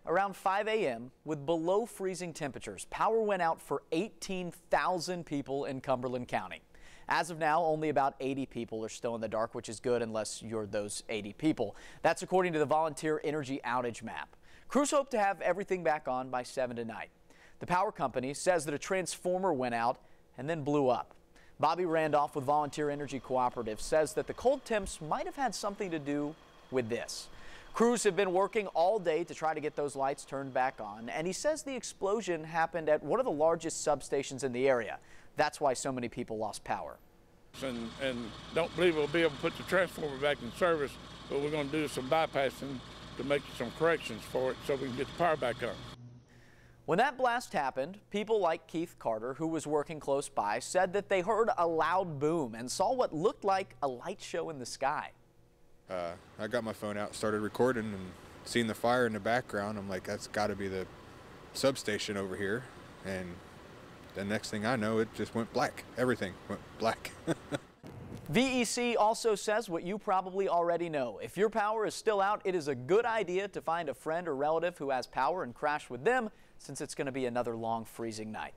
Around 5 a.m. with below freezing temperatures, power went out for 18,000 people in Cumberland County. As of now, only about 80 people are still in the dark, which is good unless you're those 80 people. That's according to the volunteer energy outage map. Crews hope to have everything back on by 7 tonight. The power company says that a transformer went out and then blew up. Bobby Randolph with Volunteer Energy Cooperative says that the cold temps might have had something to do with this. Crews have been working all day to try to get those lights turned back on, and he says the explosion happened at one of the largest substations in the area. That's why so many people lost power. And don't believe we'll be able to put the transformer back in service, but we're going to do some bypassing to make some corrections for it so we can get the power back on. When that blast happened, people like Keith Carter, who was working close by, said that they heard a loud boom and saw what looked like a light show in the sky. I got my phone out, started recording, and seeing the fire in the background. I'm like, that's got to be the substation over here. And the next thing I know, it just went black. Everything went black. VEC also says what you probably already know. If your power is still out, it is a good idea to find a friend or relative who has power and crash with them, since it's going to be another long freezing night.